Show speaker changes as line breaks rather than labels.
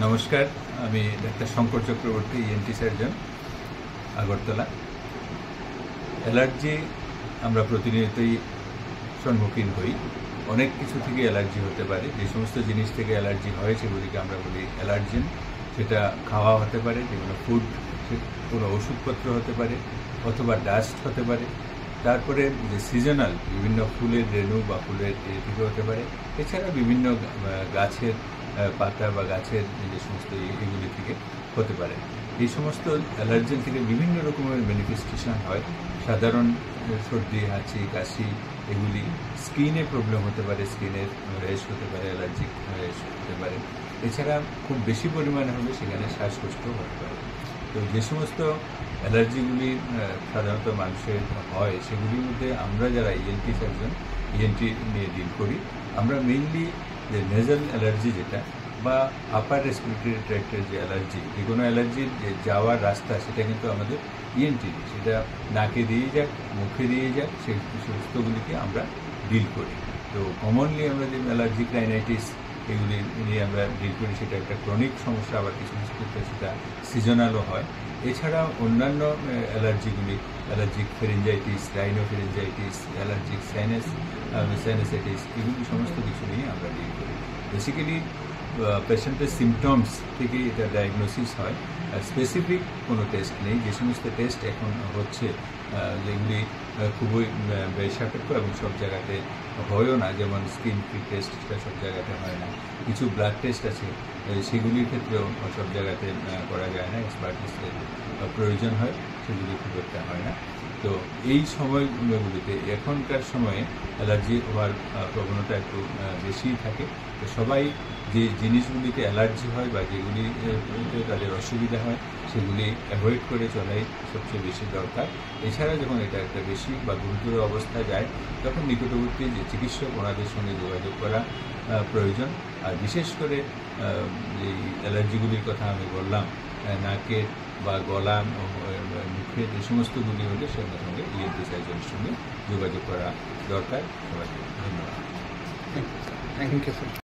নমস্কার, আমি doctor Shankar Chakraborty, ENT surgeon, Agartala. Allergy আমরা প্রতিনিয়তই সম্মুখীন হই। অনেক কিছু থেকে অ্যালার্জি হতে পারে। যে সমস্ত জিনিস থেকে অ্যালার্জি হয় সেগুলিকে আমরা বলি অ্যালার্জেন। সেটা খাওয়া হতে পারে, যেগুলো ফুড, কোনো ওষুধপত্র হতে পারে, অথবা ডাস্ট হতে পারে। তারপরে যে সিজনাল বিভিন্ন ফুলের রেণু বা ফুলের থেকে হতে পারে। এছাড়া বিভিন্ন গাছের পাতা বা গাছের যে সমস্ত এগুলি থেকে হতে পারে। এই সমস্ত অ্যালার্জেন থেকে বিভিন্ন রকমের ম্যানিফেস্টেশন হয়। সাধারণ সর্দি, হাঁচি, কাশি, এগুলি স্কিনে প্রবলেম হতে পারে, স্কিনের র্যাশ হতে পারে, অ্যালার্জিক র্যাশ হতে পারে। এছাড়া খুব বেশি পরিমাণে হলে সেখানে শ্বাসকষ্ট হতে পারে। তো যে সমস্ত অ্যালার্জিগুলি সাধারণত মানুষের হয়, সেগুলির মধ্যে আমরা যারা ইএনটি সার্জন, ইএনটি নিয়ে ডিল করি, আমরা মেইনলি যে নেজাল অ্যালার্জি যেটা বা আপার রেসপিরেটরি ট্র্যাক্টের যে অ্যালার্জি, যে কোনো অ্যালার্জির যে যাওয়ার রাস্তা সেটা কিন্তু আমাদের ইএনটি, সেটা নাকে দিয়ে যাক, মুখে দিয়ে যাক, সেই সমস্তগুলিকে আমরা ডিল করি। তো কমনলি আমরা যে অ্যালার্জিক রাইনাইটিস এগুলি নিয়ে আমরা ডিল করি, সেটা একটা ক্রনিক সমস্যা, আবার কিছু কিছু ক্ষেত্রে সেটা সিজনালও হয়। এছাড়া অন্যান্য অ্যালার্জিগুলি, অ্যালার্জিক ফেরেঞ্জাইটিস, রাইনোফেরেঞ্জাইটিস, অ্যালার্জিক সাইনাসাইটিস, এগুলি সমস্ত কিছু নিয়ে আমরা ডিল করি। বেসিক্যালি পেশেন্টের সিমটমস থেকে এটা ডায়াগনোসিস হয়। স্পেসিফিক কোনো টেস্ট নেই। যে সমস্ত টেস্ট এখন হচ্ছে যেগুলি খুবই ব্যয়সাপেক্ষ এবং সব জায়গাতে হয়ও না, যেমন স্কিন প্রিক টেস্ট, সেটা সব জায়গাতে হয় না। কিছু ব্লাড টেস্ট আছে, সেগুলির ক্ষেত্রেও সব জায়গাতে করা যায় না, এক্সপার্টিসের প্রয়োজন হয়, সেগুলি খুব একটা হয় না। তো এই সময়গুলিতে, এখনকার সময়ে অ্যালার্জি হওয়ার প্রবণতা একটু বেশিই থাকে। তো সবাই যে জিনিসগুলিতে অ্যালার্জি হয় বা যেগুলি তাদের অসুবিধা হয়, সেগুলি অ্যাভয়েড করে চলাই সবচেয়ে বেশি দরকার। এছাড়া যখন এটা একটা বেশি বা গুরুতর অবস্থায় যায়, তখন নিকটবর্তী যে চিকিৎসক, ওনাদের সঙ্গে যোগাযোগ করা প্রয়োজন। আর বিশেষ করে যে অ্যালার্জিগুলির কথা আমি বললাম, নাকের বা গলা, মুখের, এই সমস্তগুলি হলে সঙ্গে সঙ্গে ইএনটি সার্জনের সঙ্গে যোগাযোগ করা দরকার। সবাইকে ধন্যবাদ।
Thank you sir.